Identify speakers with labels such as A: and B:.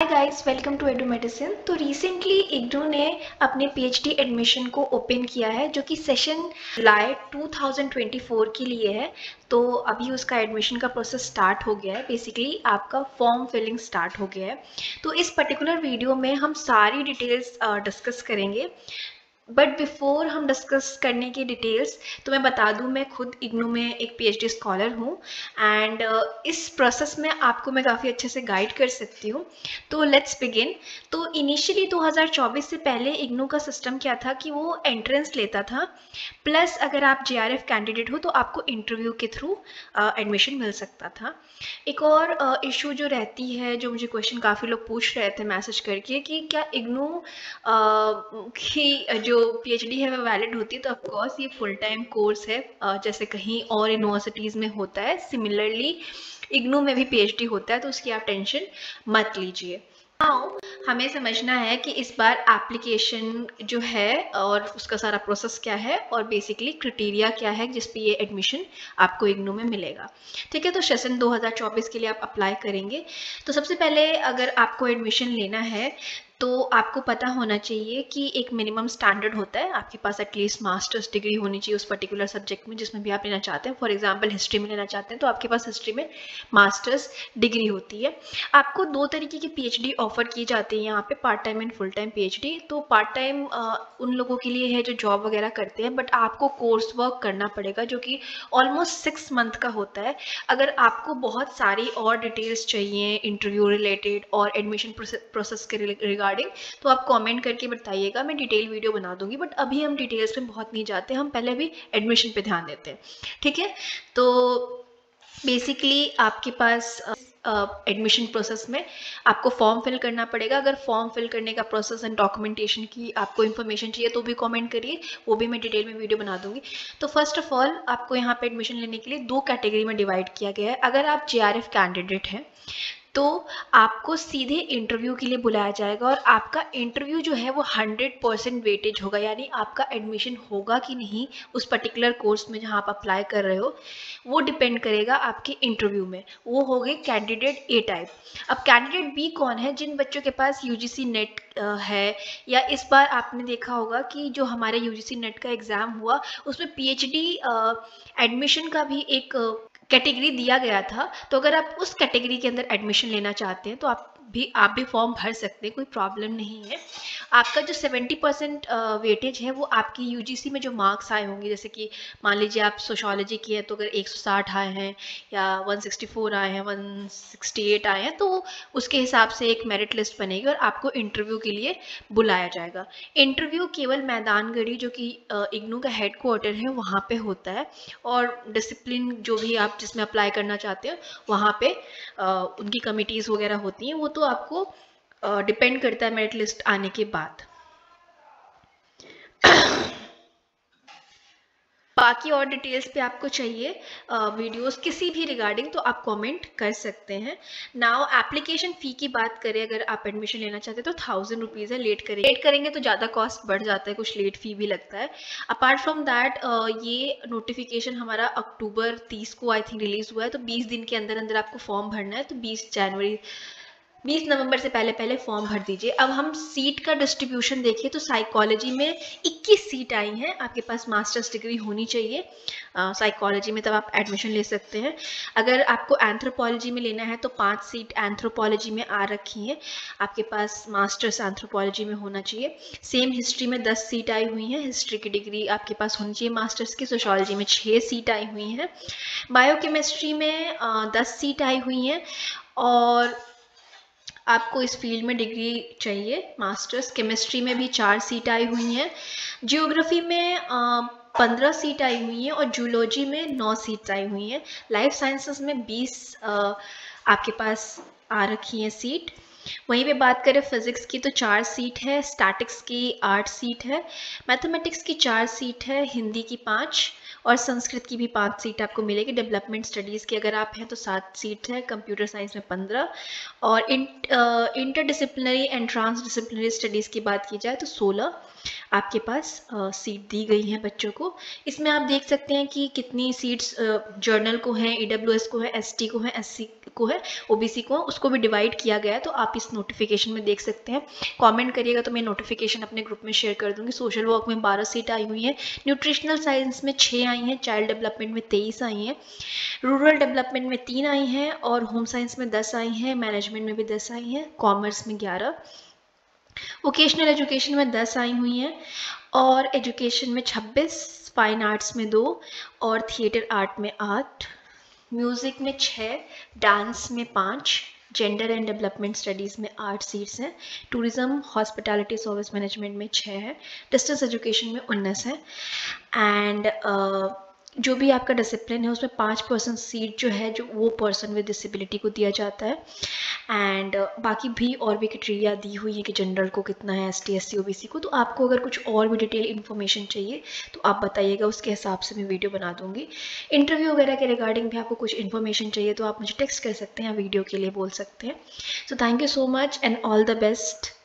A: Hi guys, welcome to edu medicine. तो recently IGNOU ने अपने पीएचडी एडमिशन को ओपन किया है, जो कि सेशन जुलाई 2024 के लिए है। तो अभी उसका एडमिशन का प्रोसेस स्टार्ट हो गया है। बेसिकली आपका फॉर्म फिलिंग स्टार्ट हो गया है। तो इस पर्टिकुलर वीडियो में हम सारी डिटेल्स डिस्कस करेंगे। बट बिफोर हम डिस्कस करने की डिटेल्स, तो मैं बता दूं, मैं खुद इग्नू में एक पीएचडी स्कॉलर हूं एंड इस प्रोसेस में आपको मैं काफ़ी अच्छे से गाइड कर सकती हूं। तो लेट्स बिगिन। तो इनिशियली 2024 से पहले इग्नू का सिस्टम क्या था कि वो एंट्रेंस लेता था, प्लस अगर आप जेआरएफ कैंडिडेट हो तो आपको इंटरव्यू के थ्रू एडमिशन मिल सकता था। एक और इशू जो रहती है, जो मुझे क्वेश्चन काफ़ी लोग पूछ रहे थे मैसेज करके, कि क्या इग्नू की जो पीएचडी है वो वैलिड होती है। तो ऑफकोर्स ये फुल टाइम कोर्स है, जैसे कहीं और यूनिवर्सिटीज़ में होता है, सिमिलरली इग्नू में भी पीएचडी होता है, तो उसकी आप टेंशन मत लीजिए। नाउ हमें समझना है कि इस बार एप्लीकेशन जो है और उसका सारा प्रोसेस क्या है, और बेसिकली क्राइटेरिया क्या है जिस पे ये एडमिशन आपको इग्नू में मिलेगा। ठीक है, तो सेशन 2024 के लिए आप अप्लाई करेंगे। तो सबसे पहले अगर आपको एडमिशन लेना है तो आपको पता होना चाहिए कि एक मिनिमम स्टैंडर्ड होता है। आपके पास एटलीस्ट मास्टर्स डिग्री होनी चाहिए उस पर्टिकुलर सब्जेक्ट में जिसमें भी आप लेना चाहते हैं। फॉर एग्जांपल हिस्ट्री में लेना चाहते हैं तो आपके पास हिस्ट्री में मास्टर्स डिग्री होती है। आपको दो तरीके की पीएचडी ऑफर की जाती है यहाँ पे, part time and full time PhD. तो पार्ट टाइम उन लोगों के लिए है जो जॉब वगैरह करते हैं, बट आपको कोर्स वर्क करना पड़ेगा जो कि ऑलमोस्ट 6 मंथ का होता है। अगर आपको बहुत सारी और डिटेल्स चाहिए इंटरव्यू रिलेटेड और एडमिशन प्रोसेस के रिगार्डिंग, तो आप कमेंट करके बताइएगा, मैं डिटेल वीडियो बना दूंगी। बट अभी हम डिटेल्स में बहुत नहीं जाते, हम पहले भी एडमिशन पे ध्यान देते हैं। ठीक है, तो बेसिकली आपके पास एडमिशन प्रोसेस में आपको फॉर्म फिल करना पड़ेगा। अगर फॉर्म फिल करने का प्रोसेस एंड डॉक्यूमेंटेशन की आपको इन्फॉर्मेशन चाहिए तो भी कमेंट करिए, वो भी मैं डिटेल में वीडियो बना दूंगी। तो फर्स्ट ऑफ ऑल आपको यहाँ पे एडमिशन लेने के लिए दो कैटेगरी में डिवाइड किया गया है। अगर आप जेआरएफ कैंडिडेट हैं तो आपको सीधे इंटरव्यू के लिए बुलाया जाएगा, और आपका इंटरव्यू जो है वो 100% वेटेज होगा, यानी आपका एडमिशन होगा कि नहीं उस पर्टिकुलर कोर्स में जहाँ आप अप्लाई कर रहे हो, वो डिपेंड करेगा आपके इंटरव्यू में। वो हो गए कैंडिडेट ए टाइप। अब कैंडिडेट बी कौन है? जिन बच्चों के पास यूजीसी नेट है, या इस बार आपने देखा होगा कि जो हमारे यूजीसी नेट का एग्ज़ाम हुआ उसमें पीएचडी एडमिशन का भी एक कैटेगरी दिया गया था। तो अगर आप उस कैटेगरी के अंदर एडमिशन लेना चाहते हैं तो आप भी फॉर्म भर सकते हैं, कोई प्रॉब्लम नहीं है। आपका जो 70% वेटेज है वो आपकी यूजीसी में जो मार्क्स आए होंगे, जैसे कि मान लीजिए आप सोशोलॉजी की है तो अगर 160 आए हैं या 164 आए हैं, 168 आए हैं, तो उसके हिसाब से एक मेरिट लिस्ट बनेगी और आपको इंटरव्यू के लिए बुलाया जाएगा। इंटरव्यू केवल मैदानगढ़ी, जो कि इग्नू का हेड क्वार्टर है, वहाँ पे होता है। और डिसिप्लिन जो भी आप जिसमें अप्लाई करना चाहते हो वहाँ पे उनकी कमिटीज़ वगैरह होती हैं, वो तो आपको डिपेंड करता है मेरिट लिस्ट आने के बाद। बाकी और डिटेल्स पे आपको चाहिए वीडियोस किसी भी रिगार्डिंग, तो आप कमेंट कर सकते हैं। नाउ एप्लीकेशन फ़ी की बात करें, अगर आप एडमिशन लेना चाहते हैं तो 1000 रुपीज़ है। लेट करेंगे तो ज़्यादा कॉस्ट बढ़ जाता है, कुछ लेट फ़ी भी लगता है। अपार्ट फ्रॉम दैट ये नोटिफिकेशन हमारा अक्टूबर 30 को आई थिंक रिलीज़ हुआ है, तो 20 दिन के अंदर अंदर आपको फॉर्म भरना है। तो 20 नवंबर से पहले पहले फॉर्म भर दीजिए। अब हम सीट का डिस्ट्रीब्यूशन देखिए तो साइकोलॉजी में 21 सीट आई हैं। आपके पास मास्टर्स डिग्री होनी चाहिए साइकोलॉजी में, तब आप एडमिशन ले सकते हैं। अगर आपको एंथ्रोपोलॉजी में लेना है तो 5 सीट एंथ्रोपोलॉजी में आ रखी हैं, आपके पास मास्टर्स एंथ्रोपोलॉजी में होना चाहिए। सेम हिस्ट्री में 10 सीट आई हुई हैं, हिस्ट्री की डिग्री आपके पास होनी चाहिए मास्टर्स की। सोशोलॉजी में 6 सीट आई हुई हैं। बायोकेमिस्ट्री में 10 सीट आई हुई हैं, और आपको इस फील्ड में डिग्री चाहिए मास्टर्स। केमिस्ट्री में भी 4 सीट आई हुई हैं। जियोग्राफी में 15 सीट आई हुई हैं, और जूलॉजी में 9 सीट आई हुई हैं। लाइफ साइंसेस में 20 आपके पास आ रखी हैं सीट। वहीं पे बात करें फिजिक्स की तो 4 सीट है, स्टैटिक्स की 8 सीट है, मैथमेटिक्स की 4 सीट है, हिंदी की 5, और संस्कृत की भी 5 सीट आपको मिलेगी। डेवलपमेंट स्टडीज़ की अगर आप हैं तो 7 सीट है, कंप्यूटर साइंस में 15, और इंटरडिसिप्लिनरी एंड ट्रांसडिसिप्लिनरी स्टडीज़ की बात की जाए तो 16 आपके पास सीट दी गई हैं बच्चों को। इसमें आप देख सकते हैं कि कितनी सीट्स जर्नल को हैं, ईडब्ल्यूएस को है, एसटी को है, एससी को है, ओबीसी को है, उसको भी डिवाइड किया गया है। तो आप इस नोटिफिकेशन में देख सकते हैं। कमेंट करिएगा तो मैं नोटिफिकेशन अपने ग्रुप में शेयर कर दूंगी। सोशल वर्क में 12 सीट आई हुई हैं, न्यूट्रिशनल साइंस में 6 आई हैं, चाइल्ड डेवलपमेंट में 23 आई हैं, रूरल डेवलपमेंट में 3 आई हैं, और होम साइंस में 10 आई हैं, मैनेजमेंट में भी 10 आई हैं, कॉमर्स में 11, वोकेशनल एजुकेशन में 10 आई हुई हैं, और एजुकेशन में 26, फाइन आर्ट्स में 2, और थिएटर आर्ट में 8, म्यूज़िक में 6, डांस में 5, जेंडर एंड डेवलपमेंट स्टडीज़ में 8 सीट्स हैं, टूरिज्म हॉस्पिटैलिटी सर्विस मैनेजमेंट में 6 है, डिस्टेंस एजुकेशन में 19 है, एंड जो भी आपका डिसिप्लिन है उसमें 5% सीट जो है जो वो पर्सन विद डिसेबिलिटी को दिया जाता है। एंड बाकी भी और भी क्राइटेरिया दी हुई है कि जनरल को कितना है, एसटी एससी ओबीसी को। तो आपको अगर कुछ और भी डिटेल इन्फॉर्मेशन चाहिए तो आप बताइएगा, उसके हिसाब से मैं वीडियो बना दूंगी। इंटरव्यू वगैरह के रिगार्डिंग भी आपको कुछ इन्फॉर्मेशन चाहिए तो आप मुझे टेक्स्ट कर सकते हैं या वीडियो के लिए बोल सकते हैं। So thank you so much and all the best.